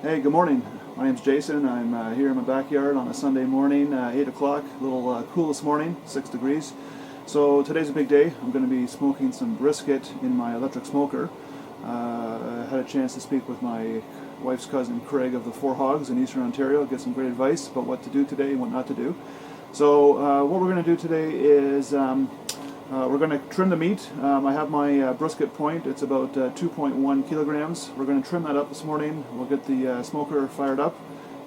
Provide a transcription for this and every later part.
Hey, good morning. My name's Jason. I'm here in my backyard on a Sunday morning, 8 o'clock. A little cool this morning, 6 degrees. So today's a big day. I'm going to be smoking some brisket in my electric smoker. I had a chance to speak with my wife's cousin Craig of the Four Hogs in Eastern Ontario, get some great advice about what to do today and what not to do. So what we're going to do today is we're going to trim the meat. I have my brisket point. It's about 2.1 kilograms. We're going to trim that up this morning. We'll get the smoker fired up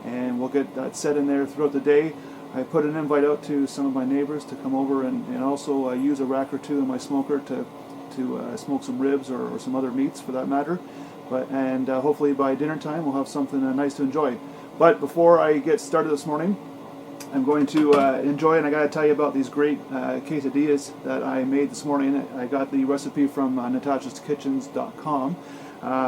and we'll get that set in there throughout the day. I put an invite out to some of my neighbors to come over and also use a rack or two in my smoker to smoke some ribs or some other meats for that matter. And hopefully by dinner time we'll have something nice to enjoy. But before I get started this morning, I'm going to enjoy, and I got to tell you about these great quesadillas that I made this morning. I got the recipe from natashaskitchens.com.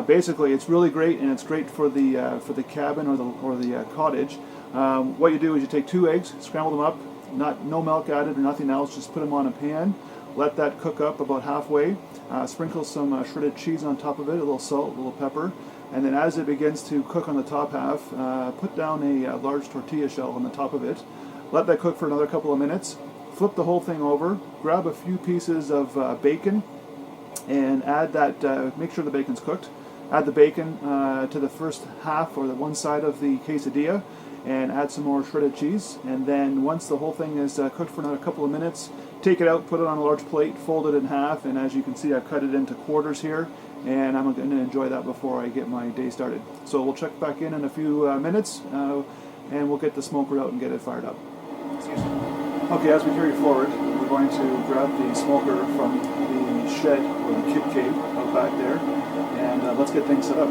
Basically, it's really great, and it's great for the cabin or the cottage. What you do is you take 2 eggs, scramble them up, no milk added or nothing else. Just put them on a pan, let that cook up about halfway. Sprinkle some shredded cheese on top of it, a little salt, a little pepper. And then as it begins to cook on the top half, put down a large tortilla shell on the top of it. Let that cook for another couple of minutes. Flip the whole thing over. Grab a few pieces of bacon and add that, make sure the bacon's cooked. Add the bacon to the first half or the one side of the quesadilla and add some more shredded cheese. And then once the whole thing is cooked for another couple of minutes, take it out, put it on a large plate, fold it in half, and as you can see I've cut it into quarters here. And I'm going to enjoy that before I get my day started. So we'll check back in a few minutes, and we'll get the smoker out and get it fired up. Okay, as we carry forward, we're going to grab the smoker from the shed or the kid cave out back there, and let's get things set up.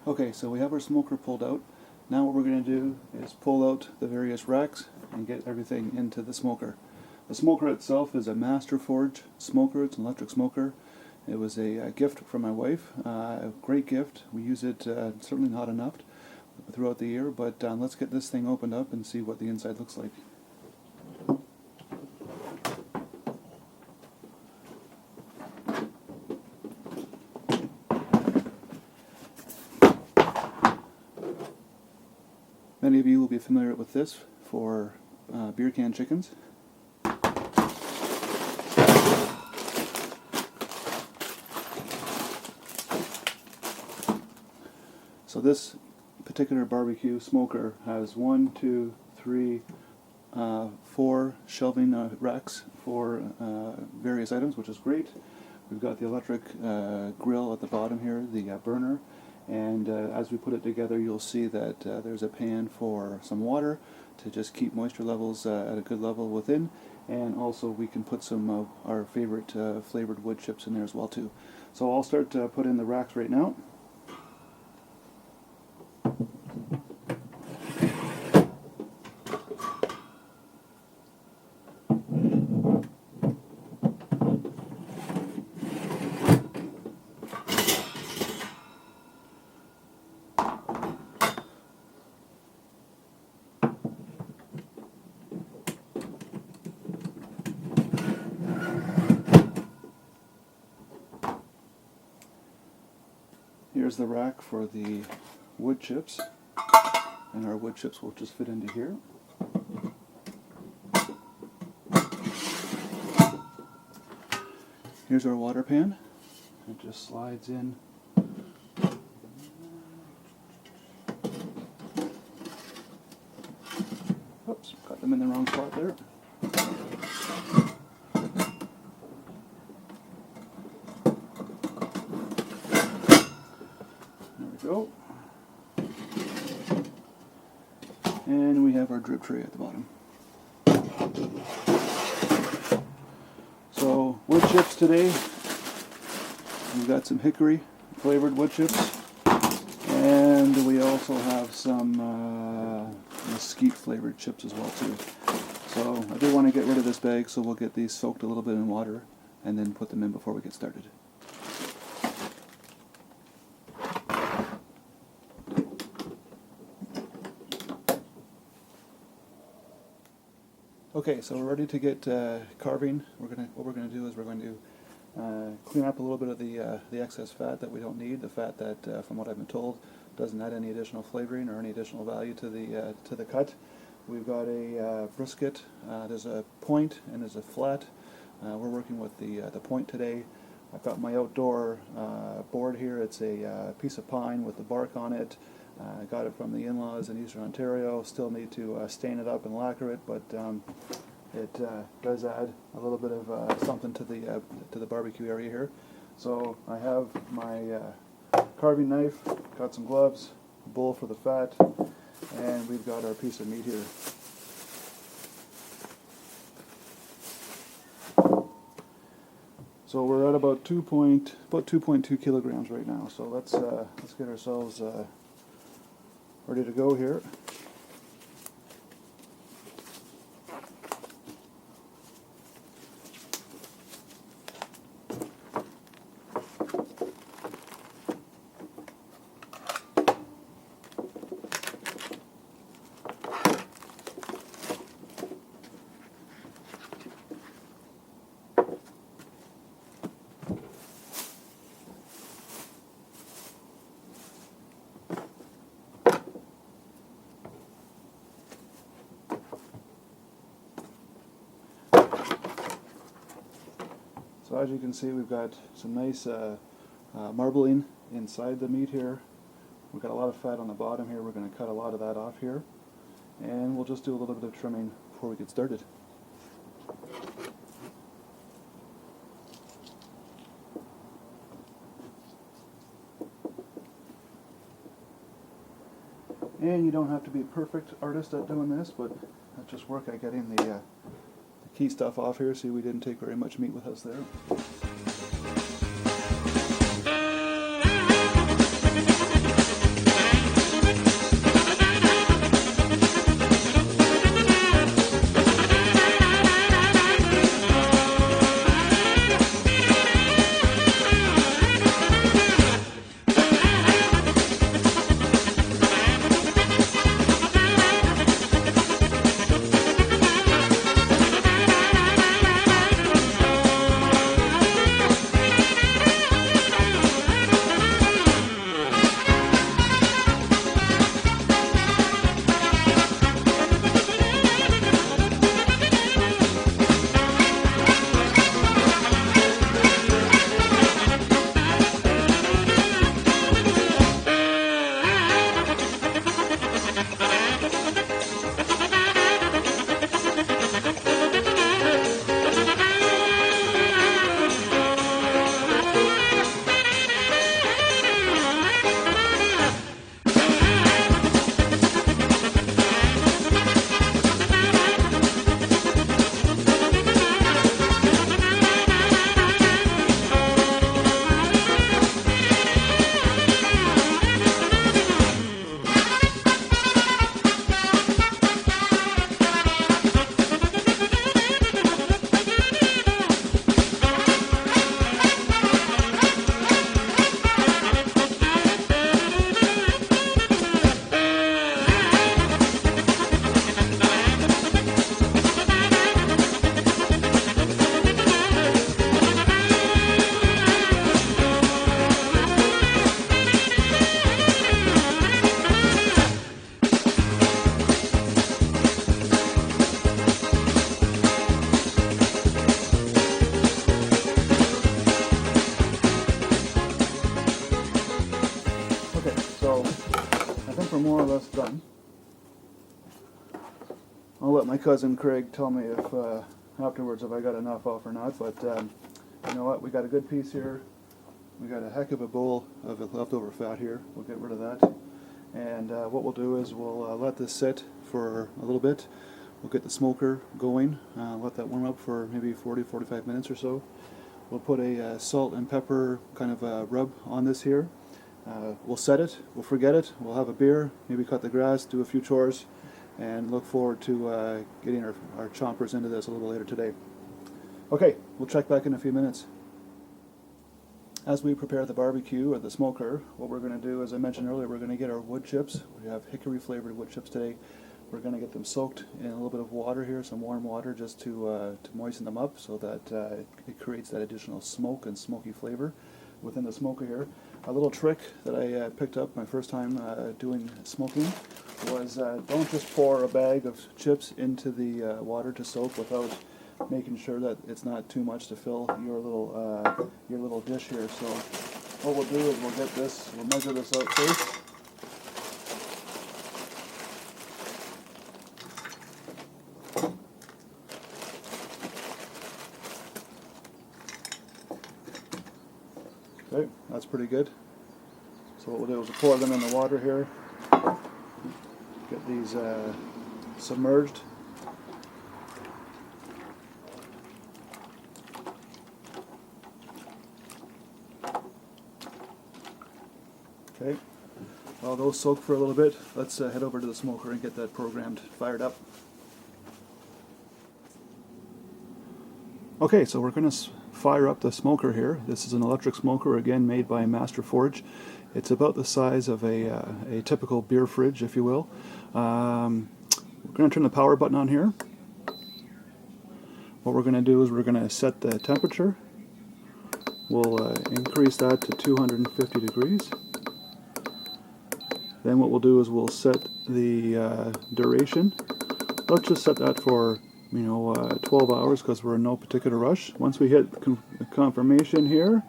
Okay, so we have our smoker pulled out. Now what we're going to do is pull out the various racks and get everything into the smoker. The smoker itself is a Master Forge smoker. It's an electric smoker. It was a gift from my wife, a great gift. We use it certainly not enough throughout the year, but let's get this thing opened up and see what the inside looks like. Many of you will be familiar with this for beer can chickens. So this particular barbecue smoker has 1, 2, 3, 4 shelving racks for various items, which is great. We've got the electric grill at the bottom here, the burner. And as we put it together, you'll see that there's a pan for some water to just keep moisture levels at a good level within, and also we can put some of our favorite flavored wood chips in there as well too. So I'll start to put in the racks right now. Here's the rack for the wood chips, and our wood chips will just fit into here. Here's our water pan. It just slides in. Oops, got them in the wrong spot there. Go. And we have our drip tray at the bottom. So wood chips today. We've got some hickory flavored wood chips, And we also have some mesquite flavored chips as well too. So I do want to get rid of this bag, so we'll get these soaked a little bit in water and then put them in before we get started. Okay, so we're ready to get carving. What we're gonna do is we're going to clean up a little bit of the excess fat that we don't need. The fat that, from what I've been told, doesn't add any additional flavoring or any additional value to the cut. We've got a brisket. There's a point and there's a flat. We're working with the point today. I've got my outdoor board here. It's a piece of pine with the bark on it. I got it from the in-laws in Eastern Ontario. Still need to stain it up and lacquer it, but it does add a little bit of something to the barbecue area here. So I have my carving knife, got some gloves, a bowl for the fat, and we've got our piece of meat here. So we're at about 2.2 kilograms right now. So let's get ourselves ready to go here. So as you can see, we've got some nice marbling inside the meat here. We've got a lot of fat on the bottom here. We're going to cut a lot of that off here. And we'll just do a little bit of trimming before we get started. And you don't have to be a perfect artist at doing this, but let's just work at getting the key stuff off here. See, we didn't take very much meat with us there. More or less done. I'll let my cousin Craig tell me if afterwards if I got enough off or not, but you know what, we got a good piece here. We got a heck of a bowl of leftover fat here. We'll get rid of that, and what we'll do is we'll let this sit for a little bit. We'll get the smoker going, let that warm up for maybe 40-45 minutes or so. We'll put a salt and pepper kind of rub on this here, we'll set it, we'll forget it, we'll have a beer, maybe cut the grass, do a few chores, and look forward to getting our chompers into this a little later today. Okay, we'll check back in a few minutes. As we prepare the barbecue or the smoker, what we're going to do, as I mentioned earlier, we're going to get our wood chips. We have hickory flavored wood chips today. We're going to get them soaked in a little bit of water here, some warm water, just to moisten them up so that it creates that additional smoke and smoky flavor within the smoker here. A little trick that I picked up my first time doing smoking was don't just pour a bag of chips into the water to soak without making sure that it's not too much to fill your little dish here. So what we'll do is we'll measure this out first. Okay, that's pretty good. So what we'll do is we'll pour them in the water here. Get these submerged. Okay, while those soak for a little bit, let's head over to the smoker and get that programmed, fired up. Okay, so we're going to fire up the smoker here. This is an electric smoker, again made by Master Forge. It's about the size of a typical beer fridge, if you will. We're going to turn the power button on here. What we're going to do is we're going to set the temperature. We'll increase that to 250 degrees. Then what we'll do is we'll set the duration. Let's just set that for 12 hours because we're in no particular rush. Once we hit confirmation here,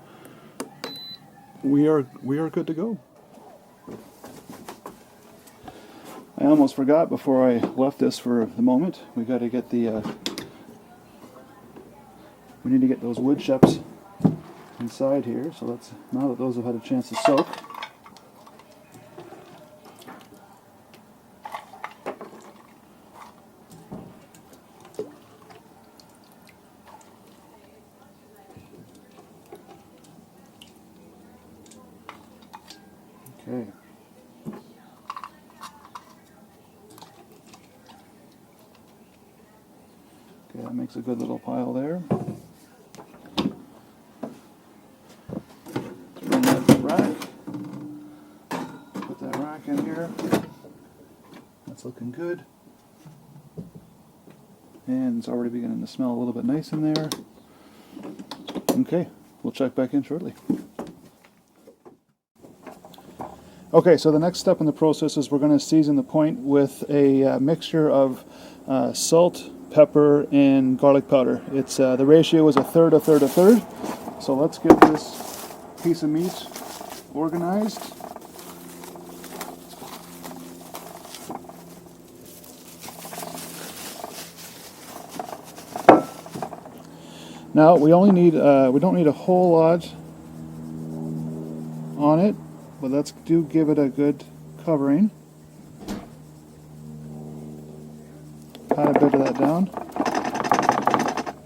we are good to go. I almost forgot before I left this for the moment. We got to get we need to get those wood chips inside here. So now that those have had a chance to soak. Okay. Okay, that makes a good little pile there. Let's bring that to the rack. Put that rack in here. That's looking good. And it's already beginning to smell a little bit nice in there. Okay, we'll check back in shortly. Okay, so the next step in the process is we're going to season the point with a mixture of salt, pepper, and garlic powder. It's the ratio is a third, a third, a third. So let's get this piece of meat organized. Now we only need we don't need a whole lot on it. But let's give it a good covering. Pat a bit of that down.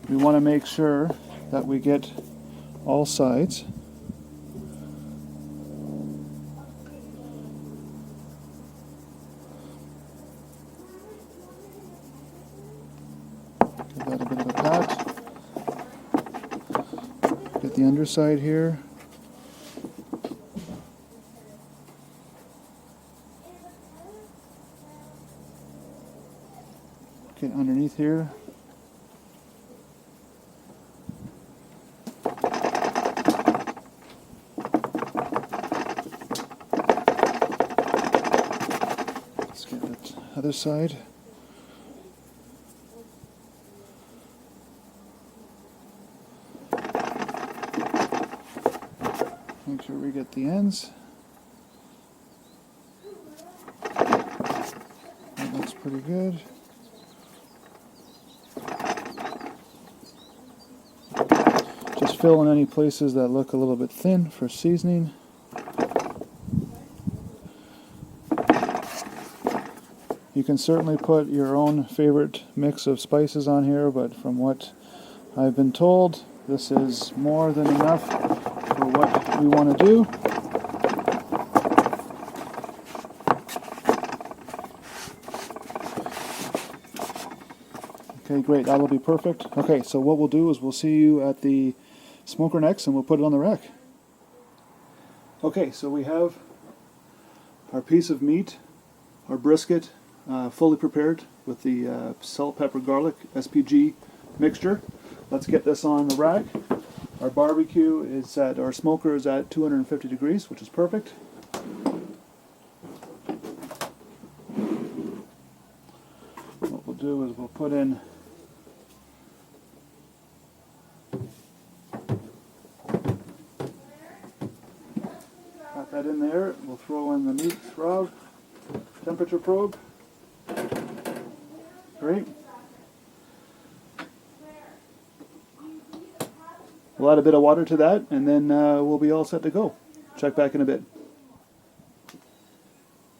We want to make sure that we get all sides. Give that a bit of a pat. Get the underside here. Get underneath here. Let's get that other side. Make sure we get the ends. That looks pretty good. Just fill in any places that look a little bit thin for seasoning. You can certainly put your own favorite mix of spices on here, but from what I've been told, this is more than enough for what we want to do. Okay, great. That'll be perfect. Okay, so what we'll do is we'll see you at the smoker next, and we'll put it on the rack. Okay, so we have our piece of meat, our brisket, fully prepared with the salt, pepper, garlic, SPG mixture. Let's get this on the rack. Our barbecue is at, our smoker is at 250 degrees, which is perfect. What we'll do is we'll put in that in there. We'll throw in the meat shroud, temperature probe. Great. We'll add a bit of water to that, and then we'll be all set to go. Check back in a bit.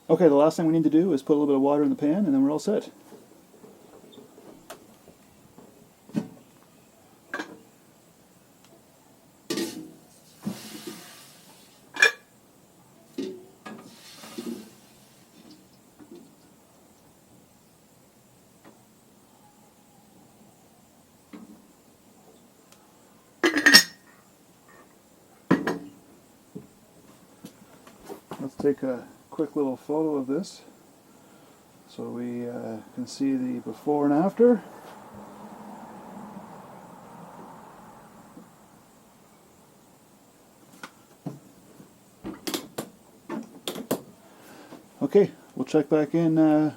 Okay, the last thing we need to do is put a little bit of water in the pan, and then we're all set. Let's take a quick little photo of this so we can see the before and after. Okay, we'll check back in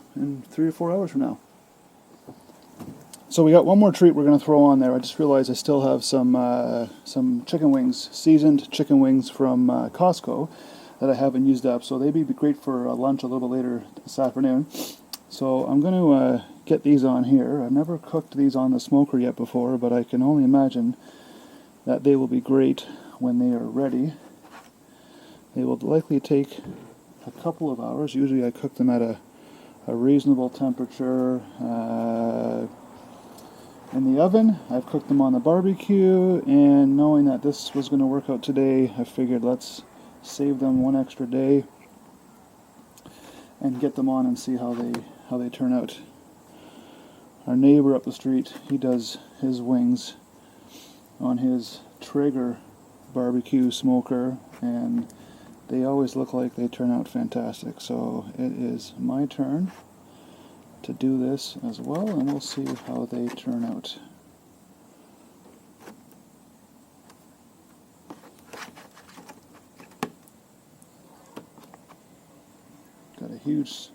3 or 4 hours from now. So we got one more treat we're going to throw on there. I just realized I still have some chicken wings, seasoned chicken wings from Costco that I haven't used up. So they'd be great for lunch a little bit later this afternoon. So I'm going to get these on here. I've never cooked these on the smoker yet before, but I can only imagine that they will be great when they are ready. They will likely take a couple of hours. Usually I cook them at a reasonable temperature in the oven. I've cooked them on the barbecue, and knowing that this was going to work out today, I figured let's save them one extra day and get them on and see how they turn out. Our neighbor up the street, he does his wings on his Traeger barbecue smoker, and they always look like they turn out fantastic. So it is my turn to do this as well, and we'll see how they turn out. Got a huge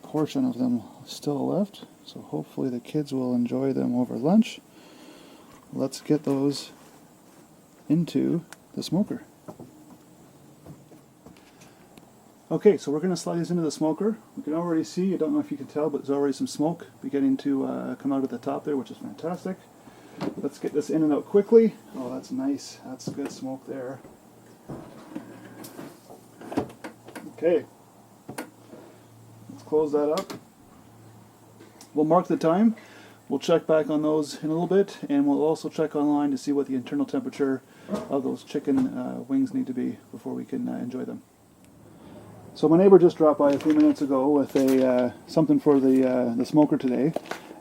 portion of them still left, so hopefully the kids will enjoy them over lunch. Let's get those into the smoker. Okay, so we're going to slide these into the smoker. We can already see, I don't know if you can tell, but there's already some smoke beginning to come out at the top there, which is fantastic. Let's get this in and out quickly. Oh, that's nice. That's good smoke there. Okay, let's close that up. We'll mark the time. We'll check back on those in a little bit, and we'll also check online to see what the internal temperature of those chicken wings need to be before we can enjoy them. So my neighbor just dropped by a few minutes ago with something for the smoker today.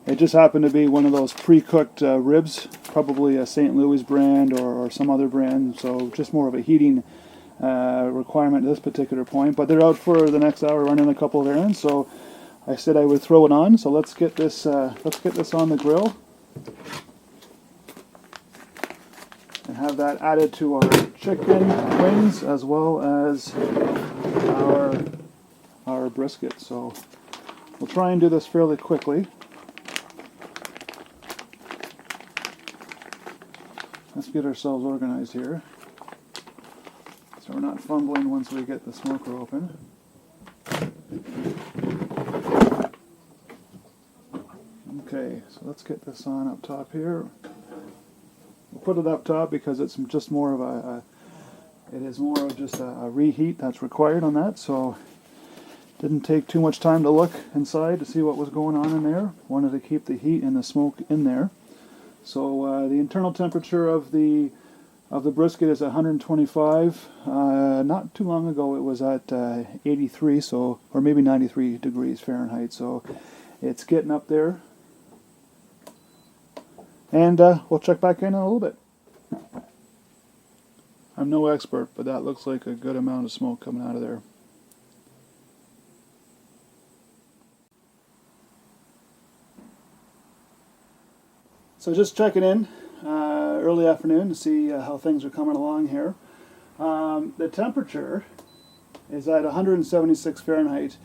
It just happened to be one of those pre-cooked ribs, probably a St. Louis brand or some other brand, so just more of a heating requirement at this particular point. But they're out for the next hour running a couple of errands, so I said I would throw it on. So let's get this on the grill and have that added to our chicken wings as well as our brisket. So we'll try and do this fairly quickly. Let's get ourselves organized here so we're not fumbling once we get the smoker open. Okay, so let's get this on up top here. We'll put it up top because it's just more of just a reheat that's required on that, so didn't take too much time to look inside to see what was going on in there. Wanted to keep the heat and the smoke in there. So the internal temperature of the brisket is 125. Not too long ago it was at 83, or maybe 93 degrees Fahrenheit. So it's getting up there. and we'll check back in a little bit. I'm no expert, but that looks like a good amount of smoke coming out of there. So just checking in early afternoon to see how things are coming along here. The temperature is at 176 Fahrenheit,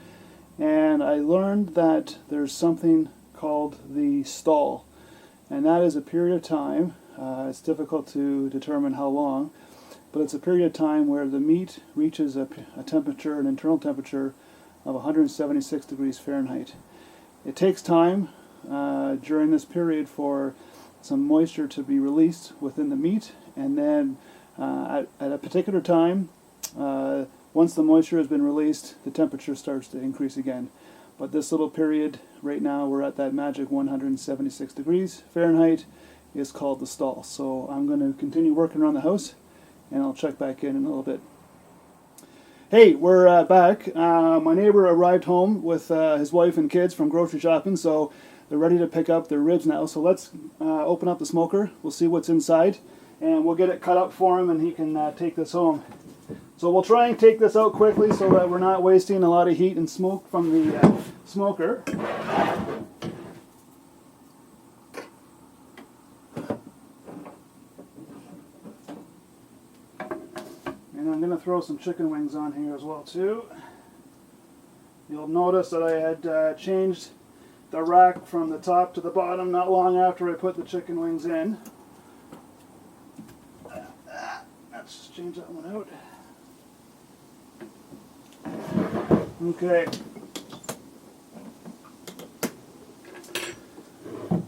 and I learned that there's something called the stall, and that is a period of time, it's difficult to determine how long, but it's a period of time where the meat reaches a temperature, an internal temperature of 176 degrees Fahrenheit. It takes time during this period for some moisture to be released within the meat, and then at a particular time, once the moisture has been released, the temperature starts to increase again. But this little period, right now we're at that magic 176 degrees Fahrenheit, is called the stall. So I'm going to continue working around the house, and I'll check back in a little bit. Hey, we're back. My neighbor arrived home with his wife and kids from grocery shopping, so they're ready to pick up their ribs now. So let's open up the smoker. We'll see what's inside, and we'll get it cut up for him, and he can take this home. So we'll try and take this out quickly so that we're not wasting a lot of heat and smoke from the smoker. And I'm going to throw some chicken wings on here as well too. You'll notice that I had changed the rack from the top to the bottom not long after I put the chicken wings in. Let's just change that one out. Okay.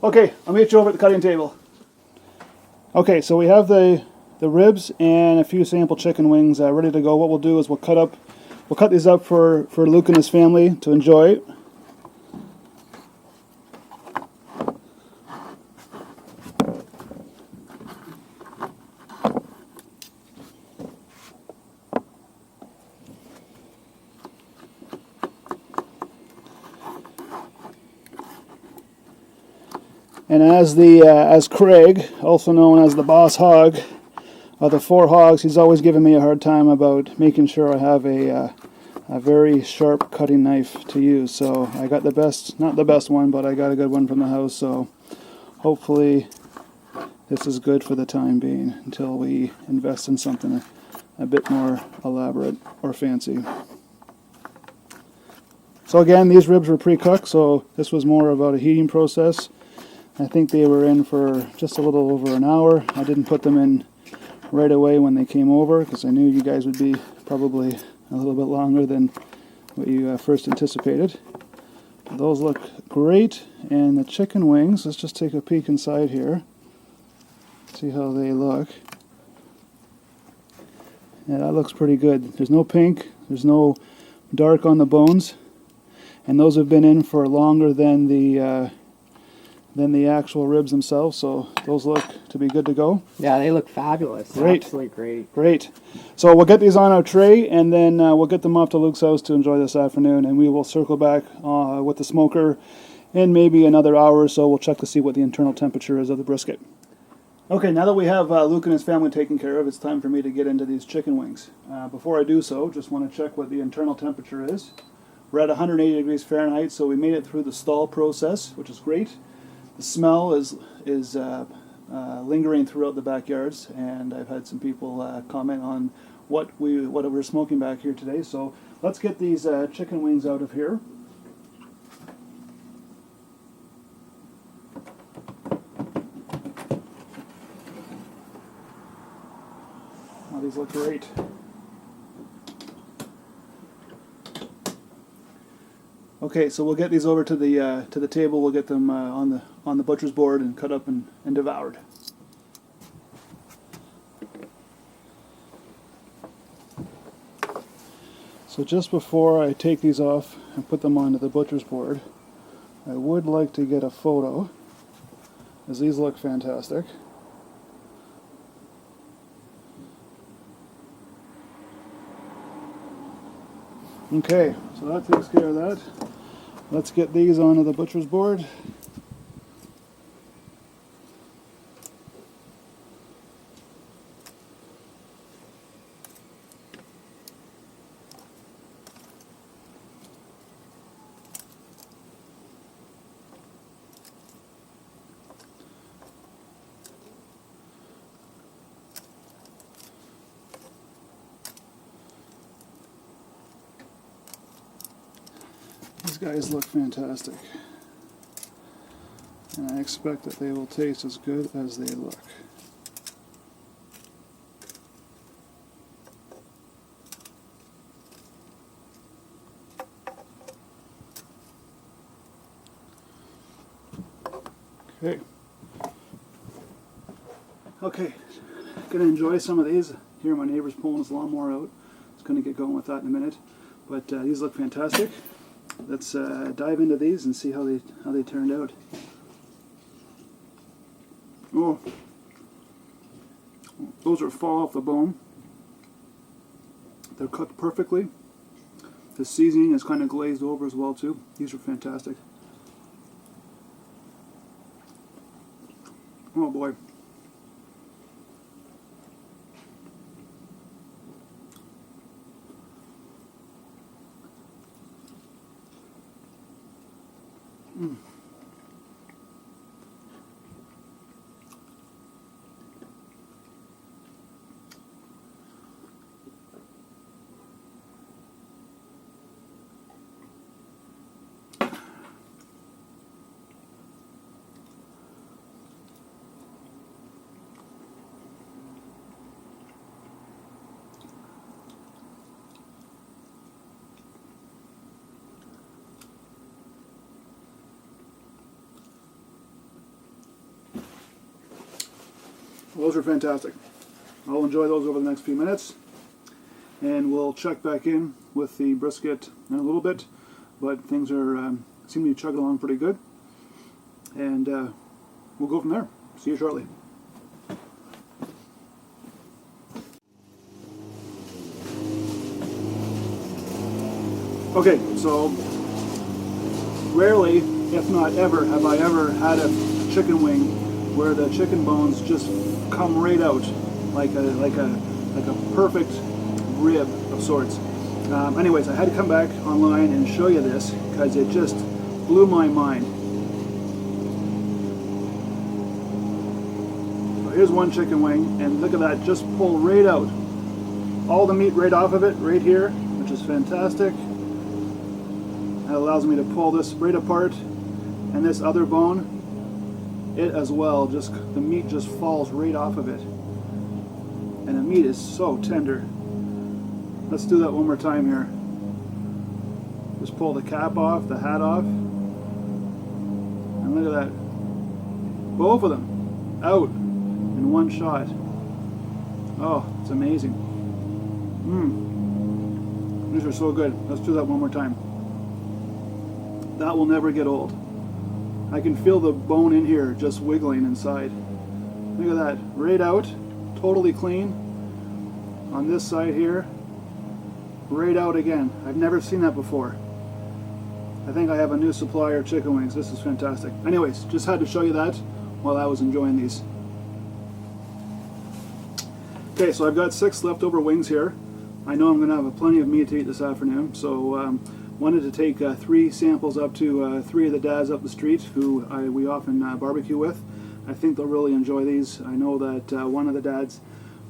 Okay, I'll meet you over at the cutting table. Okay, so we have the ribs and a few sample chicken wings ready to go. What we'll do is we'll cut these up for Luke and his family to enjoy. And as Craig, also known as the Boss Hog, of the 4 hogs, he's always giving me a hard time about making sure I have a very sharp cutting knife to use. So I got the best, not the best one, but I got a good one from the house. So hopefully this is good for the time being until we invest in something a bit more elaborate or fancy. So again, these ribs were pre-cooked, so this was more about a heating process. I think they were in for just a little over an hour. I didn't put them in right away when they came over because I knew you guys would be probably a little bit longer than what you first anticipated. Those look great, and the chicken wings, let's just take a peek inside here. See how they look. Yeah, that looks pretty good. There's no pink, there's no dark on the bones, and those have been in for longer than the actual ribs themselves, so those look to be good to go. Yeah, they look fabulous. Great. Absolutely great. Great. So we'll get these on our tray, and then we'll get them off to Luke's house to enjoy this afternoon, and we will circle back with the smoker in maybe another hour or so. We'll check to see what the internal temperature is of the brisket. Okay, now that we have Luke and his family taken care of, it's time for me to get into these chicken wings. Before I do so, just want to check what the internal temperature is. We're at 180 degrees Fahrenheit, so we made it through the stall process, which is great. The smell is lingering throughout the backyards, and I've had some people comment on what we're smoking back here today. So let's get these chicken wings out of here. Oh, these look great. Okay, so we'll get these over to the table. We'll get them on the butcher's board and cut up and devoured. So just before I take these off and put them onto the butcher's board, I would like to get a photo, as these look fantastic. Okay, so that takes care of that. Let's get these onto the butcher's board. These guys look fantastic, and I expect that they will taste as good as they look. Okay, gonna enjoy some of these. Here my neighbor's pulling his lawnmower out. Just gonna get going with that in a minute. But these look fantastic. Let's dive into these and see how they turned out. Oh, those are fall off the bone. They're cooked perfectly. The seasoning is kind of glazed over as well too. These are fantastic. Oh boy. Mm. Those are fantastic. I'll enjoy those over the next few minutes, and we'll check back in with the brisket in a little bit, but things are seem to be chugging along pretty good, and we'll go from there. See you shortly. Okay, so rarely, if not ever, have I ever had a chicken wing where the chicken bones just come right out like a perfect rib of sorts. Anyways, I had to come back online and show you this because it just blew my mind. So here's one chicken wing, and look at that, just pull right out. All the meat right off of it, right here, which is fantastic. That allows me to pull this right apart, and this other bone, it as well, just the meat just falls right off of it, and the meat is so tender. Let's do that one more time here. Just pull the cap off, the hat off, and look at that, both of them out in one shot. Oh, it's amazing. These are so good. Let's do that one more time. That will never get old. I can feel the bone in here just wiggling inside. Look at that, right out, totally clean. On this side here, right out again. I've never seen that before. I think I have a new supplier of chicken wings. This is fantastic. Anyways, just had to show you that while I was enjoying these. Okay, so I've got 6 leftover wings here. I know I'm going to have plenty of meat to eat this afternoon, so wanted to take 3 samples up to 3 of the dads up the street who we often barbecue with. I think they'll really enjoy these. I know that one of the dads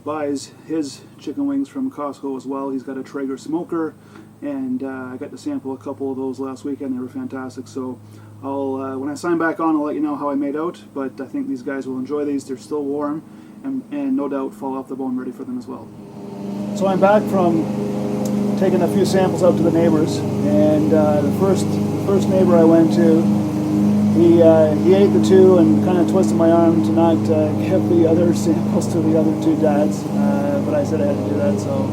buys his chicken wings from Costco as well. He's got a Traeger smoker, and I got to sample a couple of those last weekend. They were fantastic. So I'll when I sign back on, I'll let you know how I made out, but I think these guys will enjoy these. They're still warm and no doubt fall off the bone ready for them as well. So I'm back from taking a few samples out to the neighbors, and the first neighbor I went to, he ate the 2 and kind of twisted my arm to not give the other samples to the other 2 dads, but I said I had to do that. So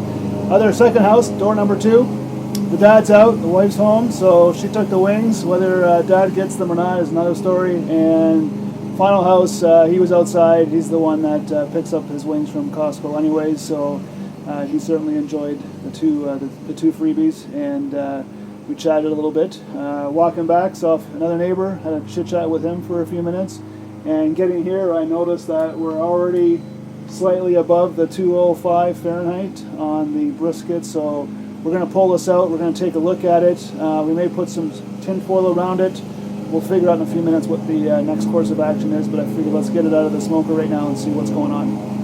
other second house, door number 2, the dad's out, the wife's home, so she took the wings. Whether dad gets them or not is another story. And final house, he was outside. He's the one that picks up his wings from Costco anyways, so he certainly enjoyed the two freebies, and we chatted a little bit. Walking back, saw another neighbor, had a chit chat with him for a few minutes, and getting here I noticed that we're already slightly above the 205 Fahrenheit on the brisket, so we're going to pull this out, we're going to take a look at it. We may put some tin foil around it. We'll figure out in a few minutes what the next course of action is, but I figured let's get it out of the smoker right now and see what's going on.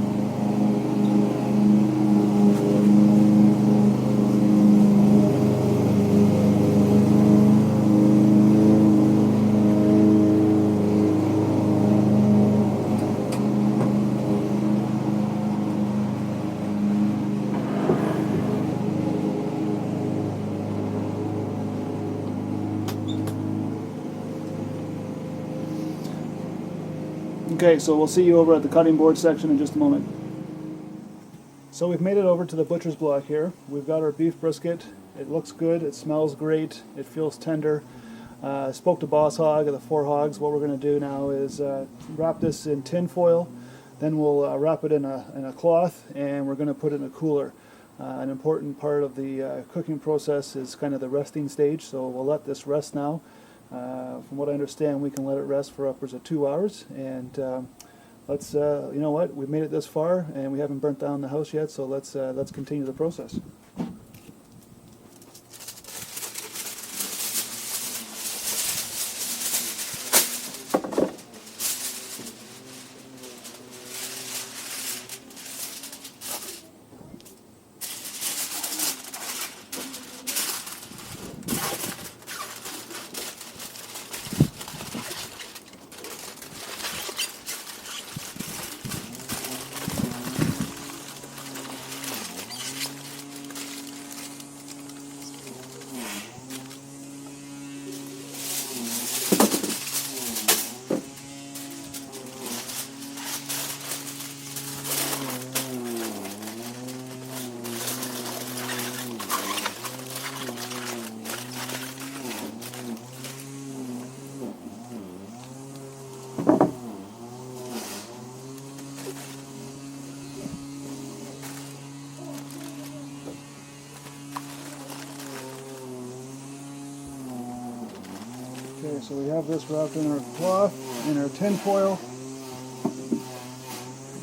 Okay, so we'll see you over at the cutting board section in just a moment. So we've made it over to the butcher's block here. We've got our beef brisket. It looks good, it smells great, it feels tender. Spoke to Boss Hog of the 4 Hogs. What we're going to do now is wrap this in tin foil, then we'll wrap it in a cloth, and we're going to put it in a cooler. An important part of the cooking process is kind of the resting stage, so we'll let this rest now. From what I understand, we can let it rest for upwards of 2 hours, and let's, you know what, we've made it this far and we haven't burnt down the house yet, so let's continue the process. Okay, so we have this wrapped in our cloth, in our tin foil.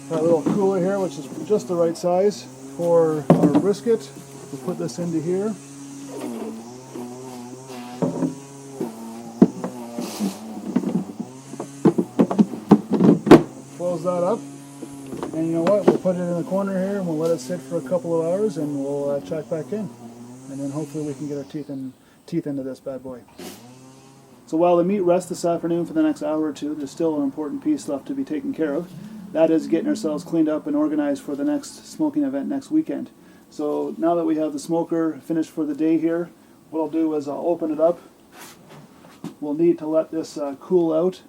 Got a little cooler here, which is just the right size for our brisket. We'll put this into here. Close that up. And you know what, we'll put it in the corner here and we'll let it sit for a couple of hours and we'll check back in. And then hopefully we can get our teeth into this bad boy. So while the meat rests this afternoon for the next hour or two, there's still an important piece left to be taken care of. That is getting ourselves cleaned up and organized for the next smoking event next weekend. So now that we have the smoker finished for the day here, what I'll do is I'll open it up. We'll need to let this cool out,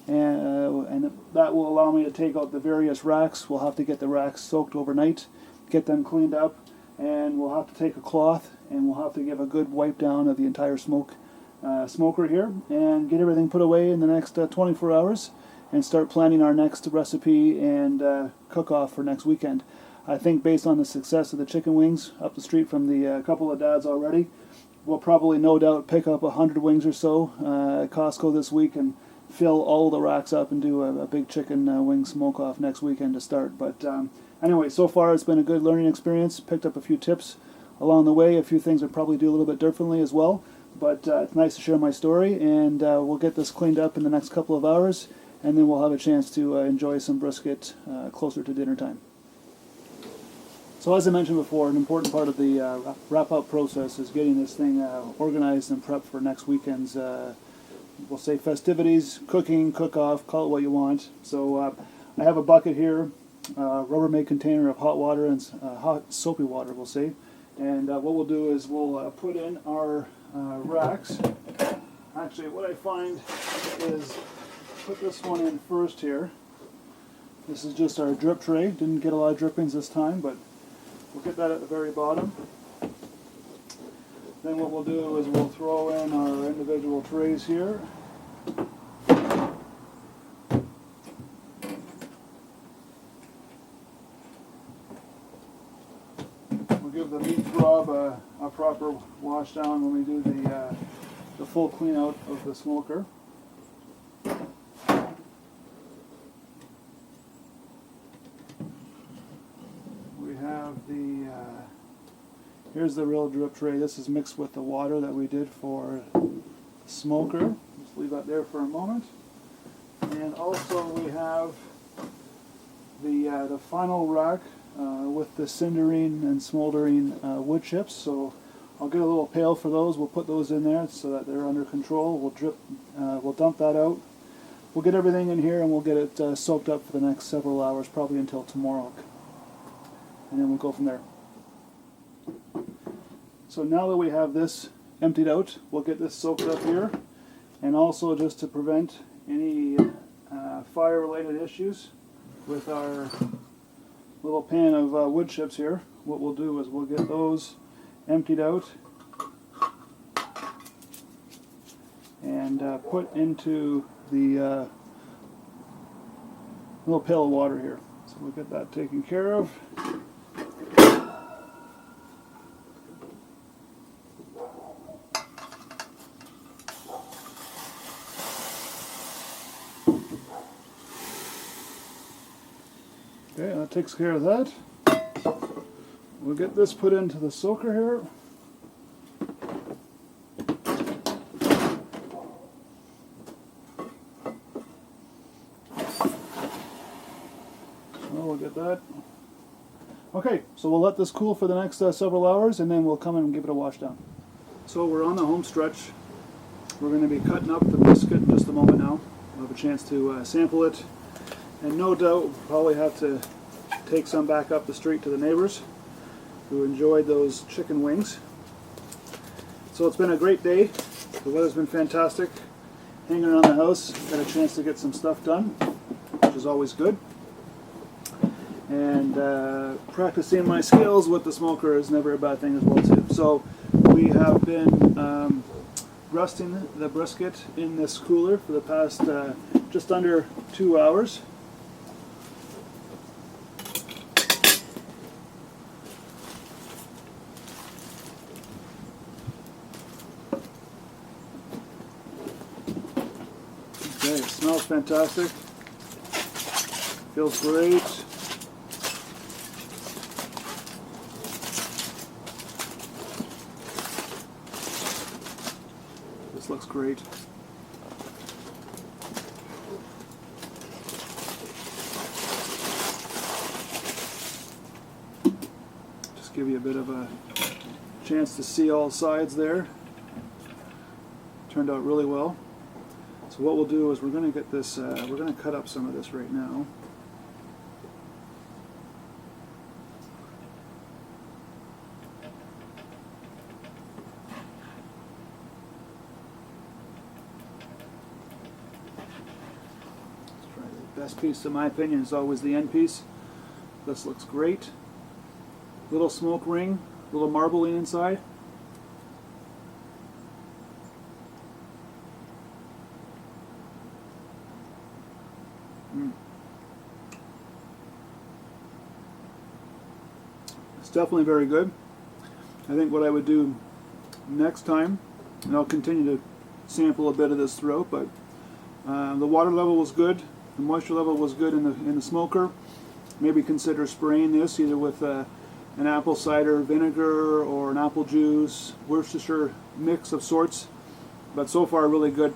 and that will allow me to take out the various racks. We'll have to get the racks soaked overnight, get them cleaned up, and we'll have to take a cloth and we'll have to give a good wipe down of the entire smoker here and get everything put away in the next 24 hours and start planning our next recipe and cook-off for next weekend. I think based on the success of the chicken wings up the street from the couple of dads already, we'll probably no doubt pick up 100 wings or so at Costco this week and fill all the racks up and do a big chicken wing smoke-off next weekend to start. But anyway, so far it's been a good learning experience. Picked up a few tips along the way, a few things I'd probably do a little bit differently as well. But it's nice to share my story, and we'll get this cleaned up in the next couple of hours, and then we'll have a chance to enjoy some brisket closer to dinner time. So as I mentioned before, an important part of the wrap-up process is getting this thing organized and prepped for next weekend's, we'll say, festivities, cooking, cook-off, call it what you want. So I have a bucket here, a Rubbermaid container of hot water and hot soapy water, we'll say. And what we'll do is we'll put in our racks. Actually, what I find is put this one in first here. This is just our drip tray. Didn't get a lot of drippings this time, but we'll get that at the very bottom. Then what we'll do is we'll throw in our individual trays here. We'll give the meat throb a proper wash down when we do the full clean out of the smoker. We have here's the real drip tray. This is mixed with the water that we did for the smoker. Just leave that there for a moment. And also we have the final rack with the cindering and smoldering wood chips. So I'll get a little pail for those. We'll put those in there so that they're under control. We'll dump that out. We'll get everything in here and we'll get it soaked up for the next several hours, probably until tomorrow. And then we'll go from there. So now that we have this emptied out, we'll get this soaked up here. And also, just to prevent any fire-related issues with our little pan of wood chips here. What we'll do is we'll get those emptied out and put into the little pail of water here. So we'll get that taken care of. Okay, that takes care of that. We'll get this put into the soaker here. We'll get that. Okay, so we'll let this cool for the next several hours, and then we'll come in and give it a wash down. So we're on the home stretch. We're going to be cutting up the brisket in just a moment now. We'll have a chance to sample it, and no doubt we'll probably have to take some back up the street to the neighbors who enjoyed those chicken wings. So it's been a great day. The weather's been fantastic. Hanging around the house, got a chance to get some stuff done, which is always good. And practicing my skills with the smoker is never a bad thing as well too. So we have been resting the brisket in this cooler for the past just under 2 hours. Okay, it smells fantastic. Feels great. This looks great. Just give you a bit of a chance to see all sides there. Turned out really well. So what we'll do is we're going to get this, we're going to cut up some of this right now. Best piece, in my opinion, is always the end piece. This looks great. Little smoke ring, little marbling inside. It's definitely very good. I think what I would do next time, and I'll continue to sample a bit of this throughout, but the water level was good. The moisture level was good in the smoker. Maybe consider spraying this either with an apple cider vinegar or an apple juice, Worcestershire mix of sorts. But so far, really good.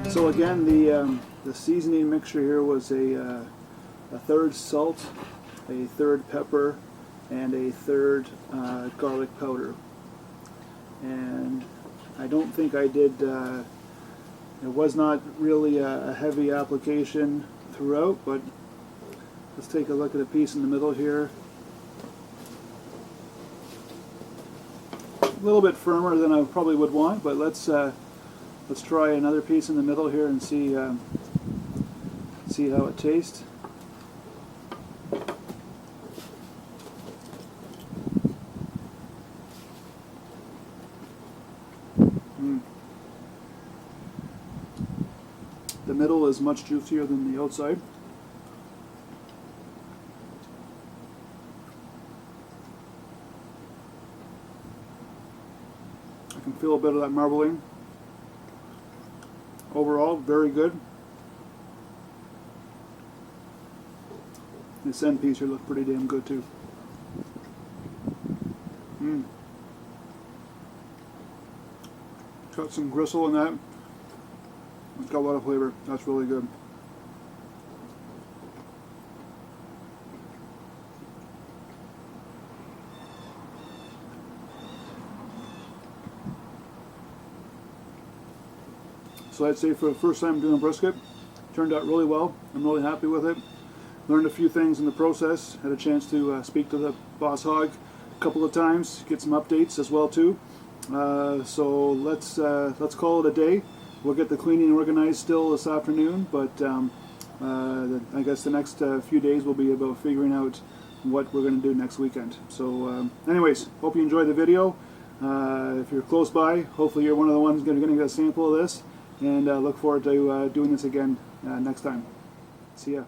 So again, the seasoning mixture here was a third salt, a third pepper, and a third garlic powder. And I don't think I did, it was not really a heavy application throughout, but let's take a look at a piece in the middle here. A little bit firmer than I probably would want, but let's try another piece in the middle here and see how it tastes. The middle is much juicier than the outside. I can feel a bit of that marbling. Overall, very good. This end piece here looked pretty damn good too. Got some gristle in that. It's got a lot of flavor. That's really good. So I'd say for the first time doing brisket, turned out really well. I'm really happy with it. Learned a few things in the process. Had a chance to speak to the boss hog a couple of times, get some updates as well too. So let's call it a day. We'll get the cleaning organized still this afternoon, but I guess the next few days will be about figuring out what we're going to do next weekend. So anyways, hope you enjoyed the video. If you're close by, hopefully you're one of the ones going to get a sample of this, and look forward to doing this again next time. See ya.